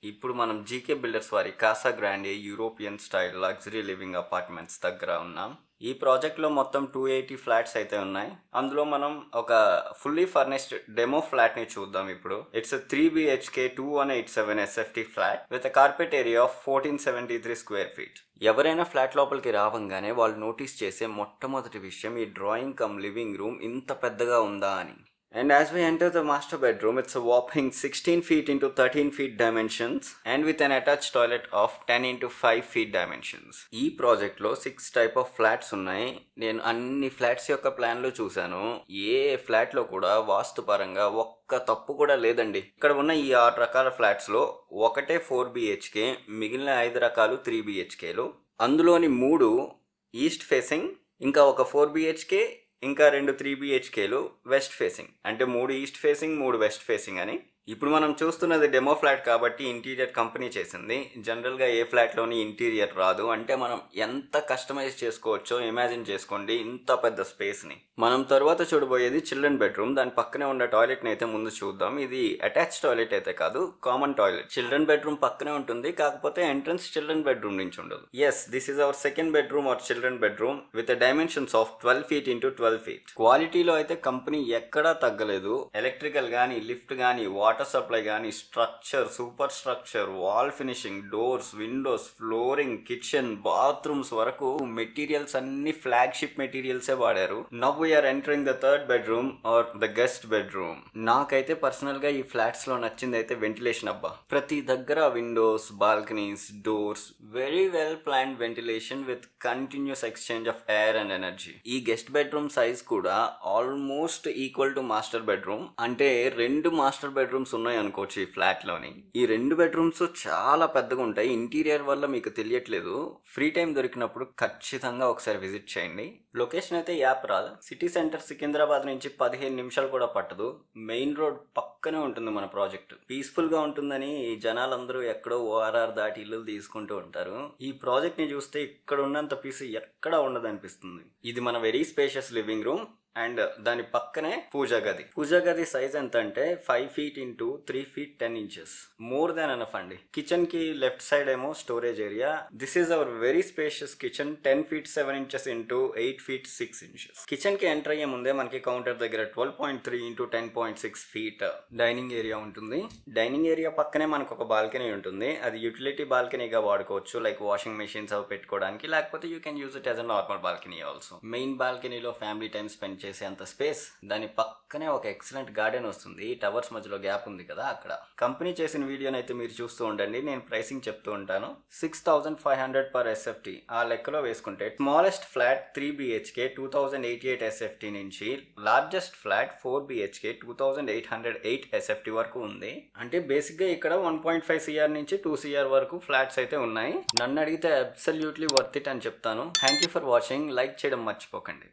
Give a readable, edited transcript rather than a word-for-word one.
ఇప్పుడు మనం GK builders వారి Casa Grande European style luxury living apartments దగ్గర ఉన్నాం. ఈ ప్రాజెక్ట్లో మొత్తం 280 ఫ్లాట్స్ అయితే ఉన్నాయి. అందులో మనం ఒక ఫుల్లీ ఫర్నిష్డ్ డెమో ఫ్లాట్ ని చూద్దాం. ఇప్పుడు it's 3 BHK 2187 SFT flat with carpet area of 1473 square feet. ఎవరైనా ఫ్లాట్ లోపలికి రావంగానే వాళ్ళు నోటీస్ చేసే మొట్టమొదటి విషయం ఈ డ్రాయింగ్ కమ్ లివింగ్ రూమ్ ఇంత పెద్దగా ఉందా అని. And as we enter the master bedroom, it's a whopping 16 feet into 13 feet dimensions and with an attached toilet of 10 into 5 feet dimensions. ఈ ప్రాజెక్ట్ లో 6 టైప్ ఆఫ్ ఫ్లాట్స్ ఉన్నాయి. నేను అన్ని flats యొక్క ప్లాన్ లో చూశాను. ఏ ఫ్లాట్ లో కూడా వాస్తు పరంగా ఒక్క తప్పు కూడా లేదండి. ఇక్కడ ఉన్న ఈ 6 రకాల ఫ్లాట్స్ లో ఒకటే 4 BHK, మిగిలిన 5 రకాలు 3 BHKలు. అందులోని 3 ఈస్ట్ ఫేసింగ్, ఇంకా ఒక 4 BHK, ఇంకా 2 3 BHKలు వెస్ట్ ఫేసింగ్. అంటే 3 ఈస్ట్ ఫేసింగ్ 3 వెస్ట్ ఫేసింగ్ అని. ఇప్పుడు మనం చూస్తున్నది డెమో ఫ్లాట్ కాబట్టి ఇంటీరియర్ కంపెనీ చేసింది. జనరల్గా ఏ ఫ్లాట్లోని ఇంటీరియర్ రాదు. అంటే మనం ఎంత కస్టమైజ్ చేసుకోవచ్చో ఇమాజిన్ చేసుకోండి ఇంత పెద్ద స్పేస్ని. మనం తర్వాత చూడబోయేది చిల్డ్రన్ బెడ్రూమ్. దాని పక్కనే ఉన్న టాయిలెట్ని అయితే ముందు చూద్దాం. ఇది అటాచ్ టాయిలెట్ అయితే కాదు, కామన్ టాయిలెట్. చిల్డ్రన్ బెడ్రూమ్ పక్కనే ఉంటుంది, కాకపోతే ఎంట్రన్స్ చిల్డ్రన్ బెడ్రూమ్ నుంచి ఉండదు. Yes, this is our second bedroom or children bedroom with dimensions of 12 feet into 12 feet. క్వాలిటీలో అయితే కంపెనీ ఎక్కడా తగ్గలేదు. ఎలక్ట్రికల్ కానీ, లిఫ్ట్ కానీ, వాటర్ సప్లై కానీ, structure, super structure, wall finishing, doors, windows, flooring, kitchen, bathrooms వరకు మెటీరియల్స్ అన్ని flagship మెటీరియల్సే వాడారు. Now we're entering the third bedroom or the guest bedroom. నాకైతే పర్సనల్ గా ఈ ఫ్లాట్స్ లో నచ్చింది అయితే వెంటిలేషన్ అబ్బా. ప్రతి దగ్గర Windows, balconies, doors, very well planned ventilation with continuous exchange of air and energy. ఈ గెస్ట్ బెడ్రూమ్ సైజ్ కూడా almost equal to master bedroom. అంటే 2 మాస్టర్ బెడ్రూమ్స్ ఉన్నాయి అనుకోవచ్చు ఈ ఫ్లాట్ లోని. ఈ 2 బెడ్రూమ్స్ చాలా పెద్దగా ఉంటాయి. ఇంటీరియర్ వల్ల మీకు తెలియట్లేదు. ఫ్రీ టైం దొరికినప్పుడు ఖచ్చితంగా ఒకసారి విజిట్ చేయండి. లొకేషన్ అయితే యాప్ రాదు. సిటీ సెంటర్ సికింద్రాబాద్ నుంచి 15 నిమిషాలు కూడా పట్టదు. మెయిన్ రోడ్ పక్కనే ఉంటుంది మన ప్రాజెక్ట్. పీస్ఫుల్ గా ఉంటుందని జనాలందరూ ఎక్కడో ORR దాటి ఇల్లు తీసుకుంటూ ఉంటారు. ఈ ప్రాజెక్ట్ ని చూస్తే ఇక్కడ ఉన్నంత పీస్ ఎక్కడా ఉండదు అనిపిస్తుంది. ఇది మన very spacious living room and దాని పక్కనే పూజా గది. పూజా గది సైజ్ ఎంత అంటే 5 feet into 3 feet 10 inches. More than enough అండి. కిచెన్ కి లెఫ్ట్ సైడ్ ఏమో storage area. This is hour very spacious kitchen. 10 feet 7 inches into 8 feet 6 inches. Kitchen కి ఎంటర్ అయ్యే ముందే మనకి కౌంటర్ దగ్గర 12.3 into 10.6 feet డైనింగ్ ఏరియా ఉంటుంది. డైనింగ్ ఏరియా పక్కనే మనకు ఒక బాల్కనీ ఉంటుంది. అది యూటిలిటీ బాల్కనీగా వాడుకోవచ్చు, లైక్ వాషింగ్ మెషిన్స్ అవి పెట్టుకోవడానికి, లేకపోతే you can use it as a normal balcony also. Main బాల్కనీలో ఫ్యామిలీ టైం స్పెండ్ చేసే అంత స్పేస్. దాని పక్కనే ఒక ఎక్సలెంట్ గార్డెన్ వస్తుంది. టవర్స్ మధ్యలో గ్యాప్ ఉంది కదా అక్కడ. కంపెనీ చేసిన వీడియోని అయితే మీరు చూస్తూ ఉండండి. నేను ప్రైసింగ్ చెప్తూ ఉంటాను. 6500 per SFT ఆ లెక్కలో వేసుకుంటే స్మాలెస్ట్ ఫ్లాట్ 3 BHK 2088 SFT నుంచి లార్జెస్ట్ ఫ్లాట్ 4 BHK 2808 SFT వరకు ఉంది. అంటే బేసిక్ గా ఇక్కడ 1.5 CR నుంచి 2 CR వరకు ఫ్లాట్స్ అయితే ఉన్నాయి. నన్ను అడిగితే అబ్సల్యూట్లీ వర్త్ ఇట్ అని చెప్తాను. Thank you for watching. Like చేయడం మర్చిపోకండి.